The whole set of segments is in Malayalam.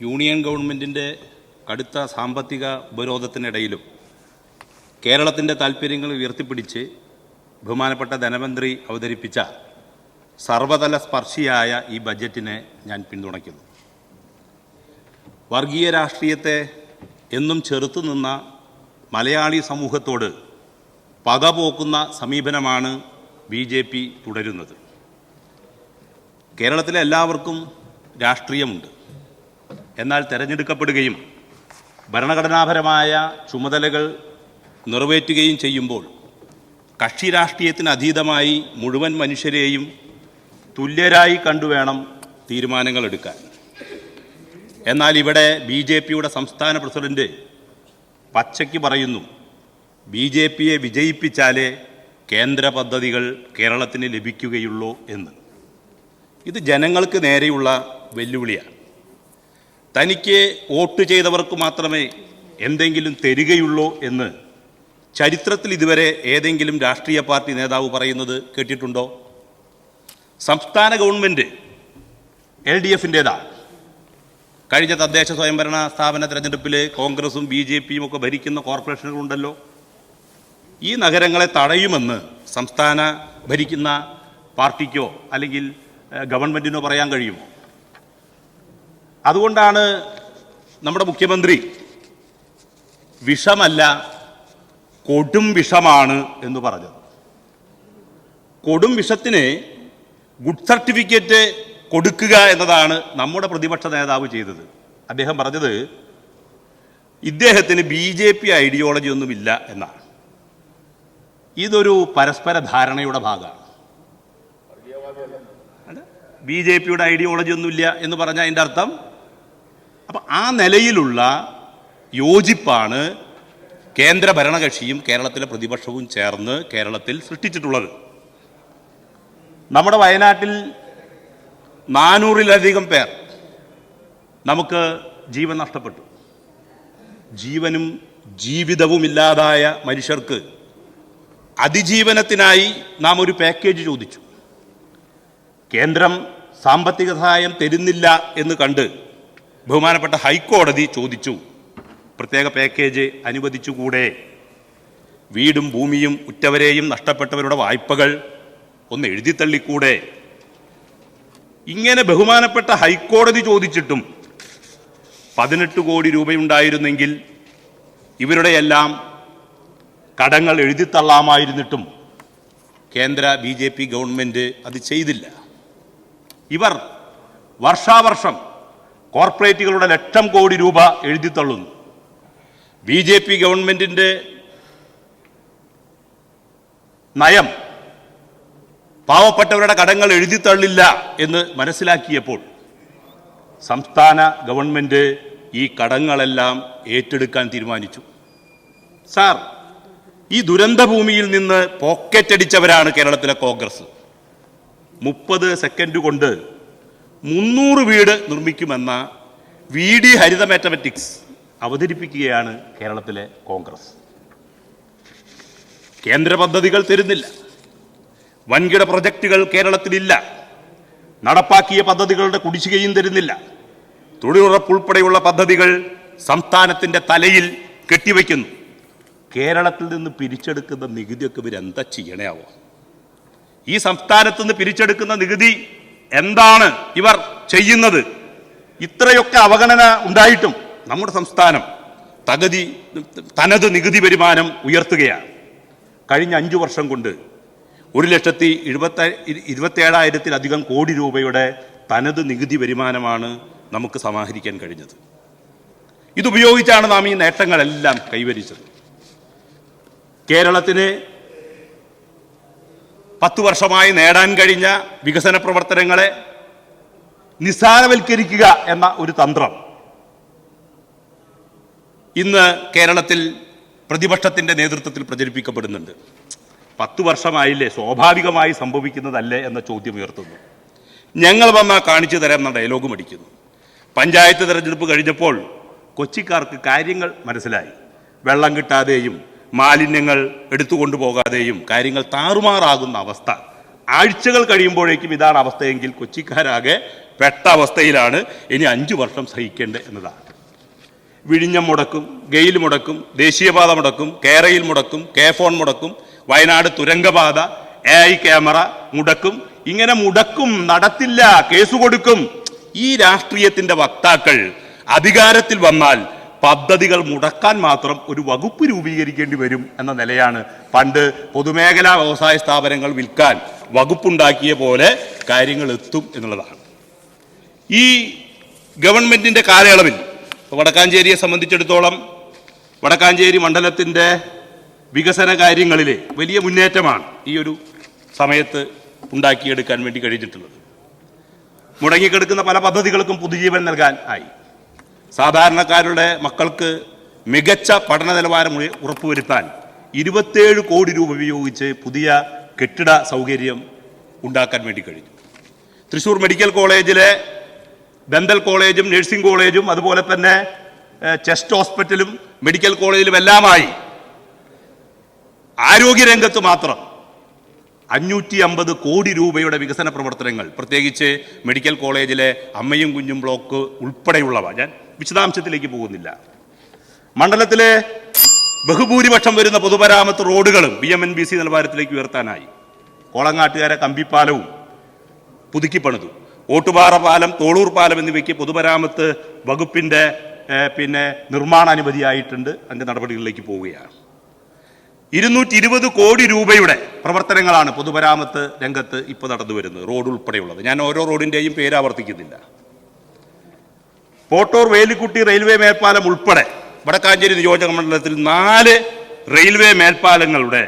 യൂണിയൻ ഗവൺമെൻറ്റിൻ്റെ കടുത്ത സാമ്പത്തിക ഉപരോധത്തിനിടയിലും കേരളത്തിൻ്റെ താൽപ്പര്യങ്ങൾ ഉയർത്തിപ്പിടിച്ച് ബഹുമാനപ്പെട്ട ധനമന്ത്രി അവതരിപ്പിച്ച സർവതല സ്പർശിയായ ഈ ബജറ്റിനെ ഞാൻ പിന്തുണയ്ക്കുന്നു. വർഗീയ രാഷ്ട്രീയത്തെ എന്നും ചെറുത്തുനിന്ന മലയാളി സമൂഹത്തോട് പകപോക്കുന്ന സമീപനമാണ് BJP തുടരുന്നത്. കേരളത്തിലെ എല്ലാവർക്കും രാഷ്ട്രീയമുണ്ട്. എന്നാൽ തെരഞ്ഞെടുക്കപ്പെടുകയും ഭരണഘടനാപരമായ ചുമതലകൾ നിറവേറ്റുകയും ചെയ്യുമ്പോൾ കക്ഷി രാഷ്ട്രീയത്തിന് അതീതമായി മുഴുവൻ മനുഷ്യരെയും തുല്യരായി കണ്ടുവേണം തീരുമാനങ്ങൾ എടുക്കാൻ. എന്നാൽ ഇവിടെ BJPയുടെ സംസ്ഥാന പ്രസിഡന്റ് പച്ചയ്ക്ക് പറയുന്നു, BJPയെ വിജയിപ്പിച്ചാലേ കേന്ദ്ര പദ്ധതികൾ കേരളത്തിന് ലഭിക്കുകയുള്ളൂ എന്ന്. ഇത് ജനങ്ങൾക്ക് നേരെയുള്ള വെല്ലുവിളിയാണ്. തനിക്ക് വോട്ട് ചെയ്തവർക്ക് മാത്രമേ എന്തെങ്കിലും തരികയുള്ളൂ എന്ന് ചരിത്രത്തിൽ ഇതുവരെ ഏതെങ്കിലും രാഷ്ട്രീയ പാർട്ടി നേതാവ് പറയുന്നത് കേട്ടിട്ടുണ്ടോ? സംസ്ഥാന ഗവൺമെൻറ് LDFൻ്റേതാണ്. കഴിഞ്ഞ തദ്ദേശ സ്വയംഭരണ സ്ഥാപന തെരഞ്ഞെടുപ്പിൽ കോൺഗ്രസും BJPയും ഒക്കെ ഭരിക്കുന്ന കോർപ്പറേഷനുകളുണ്ടല്ലോ. ഈ നഗരങ്ങളെ തടയുമെന്ന് സംസ്ഥാന ഭരിക്കുന്ന പാർട്ടിക്കോ അല്ലെങ്കിൽ ഗവൺമെൻറ്റിനോ പറയാൻ കഴിയുമോ? അതുകൊണ്ടാണ് നമ്മുടെ മുഖ്യമന്ത്രി വിഷമല്ല കൊടും വിഷമാണ് എന്ന് പറഞ്ഞത്. കൊടും വിഷത്തിന് ഗുഡ് സർട്ടിഫിക്കറ്റ് കൊടുക്കുക എന്നതാണ് നമ്മുടെ പ്രതിപക്ഷ നേതാവ് ചെയ്തത്. അദ്ദേഹം പറഞ്ഞത് ഇദ്ദേഹത്തിന് BJP ഐഡിയോളജി ഒന്നുമില്ല എന്നാണ്. ഇതൊരു പരസ്പര ധാരണയുടെ ഭാഗമാണ്. BJPയുടെ ഐഡിയോളജി ഒന്നുമില്ല എന്ന് പറഞ്ഞാൽ അതിൻ്റെ അർത്ഥം, അപ്പം ആ നിലയിലുള്ള യോജിപ്പാണ് കേന്ദ്ര ഭരണകക്ഷിയും കേരളത്തിലെ പ്രതിപക്ഷവും ചേർന്ന് കേരളത്തിൽ സൃഷ്ടിച്ചിട്ടുള്ളത്. നമ്മുടെ വയനാട്ടിൽ 400-ലധികം പേർ നമുക്ക് ജീവൻ നഷ്ടപ്പെട്ടു. ജീവനും ജീവിതവുമില്ലാതായ മനുഷ്യർക്ക് അതിജീവനത്തിനായി നാം ഒരു പാക്കേജ് ചോദിച്ചു. കേന്ദ്രം സാമ്പത്തിക സഹായം തരുന്നില്ല എന്ന് കണ്ട് ബഹുമാനപ്പെട്ട ഹൈക്കോടതി ചോദിച്ചു, പ്രത്യേക പാക്കേജ് അനുവദിച്ചുകൂടെ? വീടും ഭൂമിയും ഉറ്റവരെയും നഷ്ടപ്പെട്ടവരുടെ വായ്പകൾ ഒന്ന് എഴുതിത്തള്ളിക്കൂടെ? ഇങ്ങനെ ബഹുമാനപ്പെട്ട ഹൈക്കോടതി ചോദിച്ചിട്ടും 18 കോടി രൂപയുണ്ടായിരുന്നെങ്കിൽ ഇവരുടെയെല്ലാം കടങ്ങൾ എഴുതിത്തള്ളാമായിരുന്നിട്ടും കേന്ദ്ര BJP ഗവൺമെൻറ് അത് ചെയ്തില്ല. ഇവർ വർഷാവർഷം കോർപ്പറേറ്റുകളുടെ ലക്ഷം കോടി രൂപ എഴുതിത്തള്ളുന്നു. BJP ഗവൺമെൻറ്റിൻ്റെ നയം പാവപ്പെട്ടവരുടെ കടങ്ങൾ എഴുതിത്തള്ളില്ല എന്ന് മനസ്സിലാക്കിയപ്പോൾ സംസ്ഥാന ഗവൺമെൻറ് ഈ കടങ്ങളെല്ലാം ഏറ്റെടുക്കാൻ തീരുമാനിച്ചു. സാർ, ഈ ദുരന്തഭൂമിയിൽ നിന്ന് പോക്കറ്റടിച്ചവരാണ് കേരളത്തിലെ കോൺഗ്രസ്. 30 സെക്കൻഡ് കൊണ്ട് 300 വീട് നിർമ്മിക്കുമെന്ന VD ഹരിത മാത്തമാറ്റിക്സ് അവതരിപ്പിക്കുകയാണ് കേരളത്തിലെ കോൺഗ്രസ്. കേന്ദ്ര പദ്ധതികൾ തരുന്നില്ല. വൻകിട പ്രൊജക്റ്റുകൾ കേരളത്തിലില്ല. നടപ്പാക്കിയ പദ്ധതികളുടെ കുടിശ്ശികയും തരുന്നില്ല. തൊഴിലുറപ്പുൾപ്പെടെയുള്ള പദ്ധതികൾ സംസ്ഥാനത്തിൻ്റെ തലയിൽ കെട്ടിവെക്കുന്നു. കേരളത്തിൽ നിന്ന് പിരിച്ചെടുക്കുന്ന നികുതിയൊക്കെ ഇവരെന്താ ചെയ്യണയാവോ? ഈ സംസ്ഥാനത്ത് നിന്ന് പിരിച്ചെടുക്കുന്ന നികുതി എന്താണ് ഇവർ ചെയ്യുന്നത്? ഇത്രയൊക്കെ അവഗണന ഉണ്ടായിട്ടും നമ്മുടെ സംസ്ഥാനം തനത് നികുതി വരുമാനം ഉയർത്തുകയാണ്. കഴിഞ്ഞ 5 വർഷം കൊണ്ട് 1,27,000-ലധികം കോടി രൂപയുടെ തനത് നികുതി വരുമാനമാണ് നമുക്ക് സമാഹരിക്കാൻ കഴിഞ്ഞത്. ഇതുപയോഗിച്ചാണ് നാം ഈ നേട്ടങ്ങളെല്ലാം കൈവരിച്ചത്. കേരളത്തിന് 10 വർഷമായി നേടാൻ കഴിഞ്ഞ വികസന പ്രവർത്തനങ്ങളെ നിസ്സാരവൽക്കരിക്കുക എന്ന ഒരു തന്ത്രം ഇന്ന് കേരളത്തിൽ പ്രതിപക്ഷത്തിൻ്റെ നേതൃത്വത്തിൽ പ്രചരിപ്പിക്കപ്പെടുന്നുണ്ട്. 10 വർഷമായില്ലേ, സ്വാഭാവികമായി സംഭവിക്കുന്നതല്ലേ എന്ന ചോദ്യം ഉയർത്തുന്നു. ഞങ്ങൾ വന്നാൽ കാണിച്ചു തരാം എന്ന ഡയലോഗും അടിക്കുന്നു. പഞ്ചായത്ത് തെരഞ്ഞെടുപ്പ് കഴിഞ്ഞപ്പോൾ കൊച്ചിക്കാർക്ക് കാര്യങ്ങൾ മനസ്സിലായി. വെള്ളം കിട്ടാതെയും മാലിന്യങ്ങൾ എടുത്തുകൊണ്ടുപോകാതെയും കാര്യങ്ങൾ താറുമാറാകുന്ന അവസ്ഥ ആഴ്ചകൾ കഴിയുമ്പോഴേക്കും ഇതാണ് അവസ്ഥയെങ്കിൽ കൊച്ചിക്കാരാകെ പെട്ട അവസ്ഥയിലാണ്. ഇനി 5 വർഷം സഹിക്കേണ്ടത് എന്നതാണ്. വിഴിഞ്ഞം മുടക്കും, ഗെയിൽ മുടക്കും, ദേശീയപാത മുടക്കും, കേരയിൽ മുടക്കും, കെ-ഫോൺ മുടക്കും, വയനാട് തുരങ്കപാത, AI ക്യാമറ മുടക്കും. ഇങ്ങനെ മുടക്കും, നടത്തില്ല, കേസ് കൊടുക്കും. ഈ രാഷ്ട്രീയത്തിന്റെ വക്താക്കൾ അധികാരത്തിൽ വന്നാൽ പദ്ധതികൾ മുടക്കാൻ മാത്രം ഒരു വകുപ്പ് രൂപീകരിക്കേണ്ടി വരും എന്ന നിലയാണ്. പണ്ട് പൊതുമേഖലാ വ്യവസായ സ്ഥാപനങ്ങൾ വിൽക്കാൻ വകുപ്പുണ്ടാക്കിയ പോലെ കാര്യങ്ങൾ എത്തും എന്നുള്ളതാണ്. ഈ ഗവൺമെന്റിന്റെ കാലയളവിൽ വടക്കാഞ്ചേരിയെ സംബന്ധിച്ചിടത്തോളം വടക്കാഞ്ചേരി മണ്ഡലത്തിന്റെ വികസന കാര്യങ്ങളിൽ വലിയ മുന്നേറ്റമാണ് ഈ ഒരു സമയത്ത് ഉണ്ടാക്കിയെടുക്കാൻ വേണ്ടി കഴിഞ്ഞിട്ടുള്ളത്. മുടങ്ങിക്കിടക്കുന്ന പല പദ്ധതികൾക്കും പുതുജീവൻ നൽകാൻ ആയി. സാധാരണക്കാരുടെ മക്കൾക്ക് മികച്ച പഠന നിലവാരം ഉറപ്പുവരുത്താൻ 27 കോടി രൂപ ഉപയോഗിച്ച് പുതിയ കെട്ടിട സൗകര്യം ഉണ്ടാക്കാൻ വേണ്ടി കഴിഞ്ഞു. തൃശ്ശൂർ മെഡിക്കൽ കോളേജിലെ ദന്തൽ കോളേജും നഴ്സിംഗ് കോളേജും അതുപോലെ തന്നെ ചെസ്റ്റ് ഹോസ്പിറ്റലും മെഡിക്കൽ കോളേജിലും എല്ലാമായി ആരോഗ്യരംഗത്ത് മാത്രം 550 കോടി രൂപയുടെ വികസന പ്രവർത്തനങ്ങൾ, പ്രത്യേകിച്ച് മെഡിക്കൽ കോളേജിലെ അമ്മയും കുഞ്ഞും ബ്ലോക്ക് ഉൾപ്പെടെയുള്ളവ, ഞാൻ വിശദാംശത്തിലേക്ക് പോകുന്നില്ല. മണ്ഡലത്തിലെ ബഹുഭൂരിപക്ഷം വരുന്ന പൊതുമരാമത്ത് റോഡുകളും BMNBC നിലവാരത്തിലേക്ക് ഉയർത്താനായി. കോളങ്ങാട്ടുകാരെ കമ്പിപ്പാലവും പുതുക്കിപ്പണിതു. ഓട്ടുപാറ പാലം, തോളൂർ പാലം എന്നിവയ്ക്ക് പൊതുമരാമത്ത് വകുപ്പിന്റെ നിർമ്മാണ അനുമതിയായിട്ടുണ്ട്. അതിന്റെ നടപടികളിലേക്ക് പോവുകയാണ്. 220 കോടി രൂപയുടെ പ്രവർത്തനങ്ങളാണ് പൊതുമരാമത്ത് രംഗത്ത് ഇപ്പോൾ നടന്നു വരുന്നത്, റോഡ് ഉൾപ്പെടെയുള്ളത്. ഞാൻ ഓരോ റോഡിന്റെയും പേര് ആവർത്തിക്കുന്നില്ല. പോട്ടൂർ വേലിക്കുട്ടി റെയിൽവേ മേൽപ്പാലം ഉൾപ്പെടെ വടക്കാഞ്ചേരി നിയോജക മണ്ഡലത്തിൽ 4 റെയിൽവേ മേൽപ്പാലങ്ങളുടെ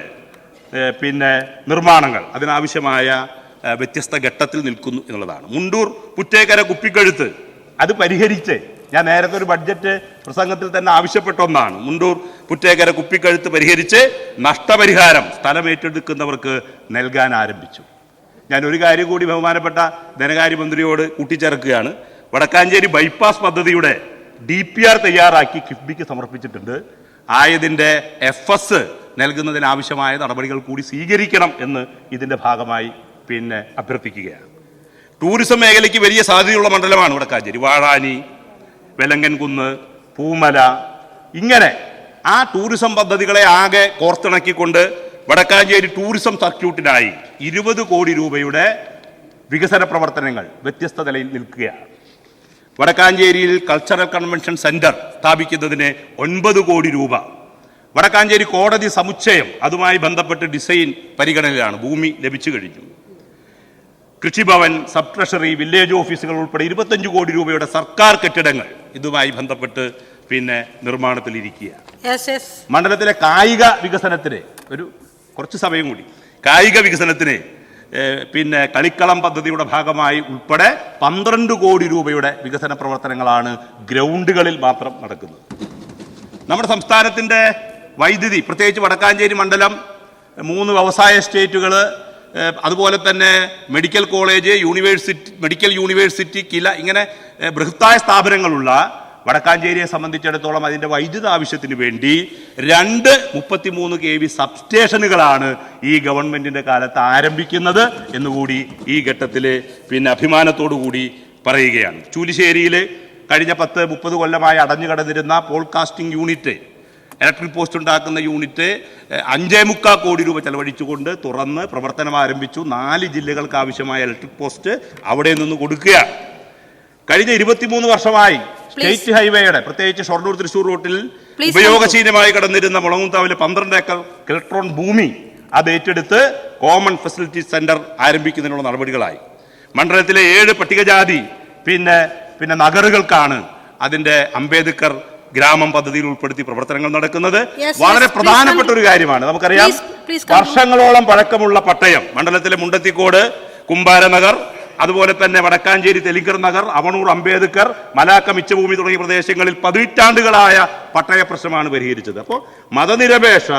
നിർമ്മാണങ്ങൾ അതിനാവശ്യമായ വ്യത്യസ്ത ഘട്ടത്തിൽ നിൽക്കുന്നു എന്നുള്ളതാണ്. മുണ്ടൂർ പുറ്റേക്കര കുപ്പിക്കഴുത്ത് അത് പരിഹരിച്ച്, ഞാൻ നേരത്തെ ഒരു ബഡ്ജറ്റ് പ്രസംഗത്തിൽ തന്നെ ആവശ്യപ്പെട്ട ഒന്നാണ്, മുണ്ടൂർ പുറ്റേക്കര കുപ്പിക്കഴുത്ത് പരിഹരിച്ച് നഷ്ടപരിഹാരം സ്ഥലം ഏറ്റെടുക്കുന്നവർക്ക് നൽകാൻ ആരംഭിച്ചു. ഞാൻ ഒരു കാര്യം കൂടി ബഹുമാനപ്പെട്ട ധനകാര്യമന്ത്രിയോട് കൂട്ടിച്ചേർക്കുകയാണ്. വടക്കാഞ്ചേരി ബൈപ്പാസ് പദ്ധതിയുടെ DPR തയ്യാറാക്കി കിഫ്ബിക്ക് സമർപ്പിച്ചിട്ടുണ്ട്. ആയതിൻ്റെ FS നൽകുന്നതിനാവശ്യമായ നടപടികൾ കൂടി സ്വീകരിക്കണം എന്ന് ഇതിൻ്റെ ഭാഗമായി അഭ്യർത്ഥിക്കുകയാണ്. ടൂറിസം മേഖലയ്ക്ക് വലിയ സാധ്യതയുള്ള മണ്ഡലമാണ് വടക്കാഞ്ചേരി. വാഴാനി, വെലങ്കൻകുന്ന്, പൂമല, ഇങ്ങനെ ആ ടൂറിസം പദ്ധതികളെ ആകെ കോർത്തിണക്കിക്കൊണ്ട് വടക്കാഞ്ചേരി ടൂറിസം സർക്യൂട്ടിനായി 20 കോടി രൂപയുടെ വികസന പ്രവർത്തനങ്ങൾ വ്യത്യസ്ത നിലയിൽ നിൽക്കുകയാണ്. വടക്കാഞ്ചേരിയിൽ കൾച്ചറൽ കൺവെൻഷൻ സെന്റർ സ്ഥാപിക്കുന്നതിന് 9 കോടി രൂപ. വടക്കാഞ്ചേരി കോടതി സമുച്ചയം അതുമായി ബന്ധപ്പെട്ട് ഡിസൈൻ പരിഗണനയിലാണ്, ഭൂമി ലഭിച്ചു കഴിഞ്ഞു. കൃഷിഭവൻ, സബ് ട്രഷറി, വില്ലേജ് ഓഫീസുകൾ ഉൾപ്പെടെ 25 കോടി രൂപയുടെ സർക്കാർ കെട്ടിടങ്ങൾ ഇതുമായി ബന്ധപ്പെട്ട് നിർമ്മാണത്തിലിരിക്കുക. മണ്ഡലത്തിലെ കായിക വികസനത്തിന് കുറച്ച് സമയം കൂടി, കായിക വികസനത്തിന് കളിക്കളം പദ്ധതിയുടെ ഭാഗമായി ഉൾപ്പെടെ 12 കോടി രൂപയുടെ വികസന പ്രവർത്തനങ്ങളാണ് ഗ്രൗണ്ടുകളിൽ മാത്രം നടക്കുന്നത്. നമ്മുടെ സംസ്ഥാനത്തിൻ്റെ വൈദ്യുതി, പ്രത്യേകിച്ച് വടക്കാഞ്ചേരി മണ്ഡലം 3 വ്യവസായ എസ്റ്റേറ്റുകൾ, അതുപോലെ തന്നെ മെഡിക്കൽ കോളേജ്, മെഡിക്കൽ യൂണിവേഴ്സിറ്റി, കില, ഇങ്ങനെ ബൃഹത്തായ സ്ഥാപനങ്ങളുള്ള വടക്കാഞ്ചേരിയെ സംബന്ധിച്ചിടത്തോളം അതിൻ്റെ വൈദ്യുത ആവശ്യത്തിന് വേണ്ടി 2 33 kV സബ്സ്റ്റേഷനുകളാണ് ഈ ഗവൺമെന്റിന്റെ കാലത്ത് ആരംഭിക്കുന്നത് എന്നുകൂടി ഈ ഘട്ടത്തിൽ അഭിമാനത്തോടു കൂടി പറയുകയാണ്. ചൂലിശ്ശേരിയിൽ കഴിഞ്ഞ 10-30 കൊല്ലമായി അടഞ്ഞുകിടന്നിരുന്ന പോൾകാസ്റ്റിംഗ് യൂണിറ്റ്, ഇലക്ട്രിക് പോസ്റ്റ് ഉണ്ടാക്കുന്ന യൂണിറ്റ് 5.25 കോടി രൂപ ചെലവഴിച്ചുകൊണ്ട് തുറന്ന് പ്രവർത്തനം ആരംഭിച്ചു. 4 ജില്ലകൾക്ക് ആവശ്യമായ ഇലക്ട്രിക് പോസ്റ്റ് അവിടെ നിന്ന് കൊടുക്കുക. കഴിഞ്ഞ 23 വർഷമായി സ്റ്റേറ്റ് ഹൈവേയുടെ, പ്രത്യേകിച്ച് ഷൊർണൂർ തൃശ്ശൂർ റൂട്ടിൽ ഉപയോഗശീലമായി കടന്നിരുന്ന മുളങ്ങുംതാവിലെ 12 ഏക്കർ കിലോട്രോൺ ഭൂമി അത് ഏറ്റെടുത്ത് കോമൺ ഫെസിലിറ്റി സെന്റർ ആരംഭിക്കുന്നതിനുള്ള നടപടികളായി. മണ്ഡലത്തിലെ 7 പട്ടികജാതി നഗറുകൾക്കാണ് അതിന്റെ അംബേദ്കർ ഗ്രാമം പദ്ധതിയിൽ ഉൾപ്പെടുത്തി പ്രവർത്തനങ്ങൾ നടക്കുന്നത്. വളരെ പ്രധാനപ്പെട്ട ഒരു കാര്യമാണ്. നമുക്കറിയാം, വർഷങ്ങളോളം പഴക്കമുള്ള പട്ടയം മണ്ഡലത്തിലെ മുണ്ടത്തിക്കോട്, കുമ്പാരനഗർ, അതുപോലെ തന്നെ വടക്കാഞ്ചേരി തെലുങ്കർ നഗർ, അവണൂർ അംബേദ്കർ, മലാക്ക മിച്ചഭൂമി തുടങ്ങിയ പ്രദേശങ്ങളിൽ പതിറ്റാണ്ടുകളായ പട്ടയ പ്രശ്നമാണ് പരിഹരിച്ചത്. അപ്പോൾ മതനിരപേക്ഷ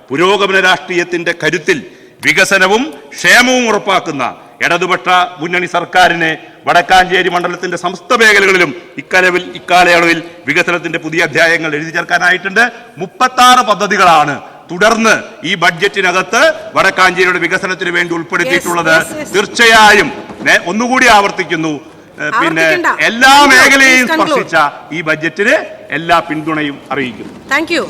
പുരോഗമന രാഷ്ട്രീയത്തിന്റെ കരുത്തിൽ വികസനവും ക്ഷേമവും ഉറപ്പാക്കുന്ന ഇടതുപക്ഷ മുന്നണി സർക്കാരിനെ വടക്കാഞ്ചേരി മണ്ഡലത്തിന്റെ സമസ്ത മേഖലകളിലും ഇക്കാലയളവിൽ വികസനത്തിന്റെ പുതിയ അധ്യായങ്ങൾ എഴുതി ചേർക്കാനായിട്ടുണ്ട്. 36 പദ്ധതികളാണ് തുടർന്ന് ഈ ബഡ്ജറ്റിനകത്ത് വടക്കാഞ്ചേരിയുടെ വികസനത്തിന് വേണ്ടി ഉൾപ്പെടുത്തിയിട്ടുള്ളത്. Yes, yes, yes. തീർച്ചയായും ഒന്നുകൂടി ആവർത്തിക്കുന്നു, പിന്നെ എല്ലാ മേഖലയെയും സ്പർശിച്ച ഈ ബഡ്ജറ്റിന് എല്ലാ പിന്തുണയും അറിയിക്കുന്നു. Thank you.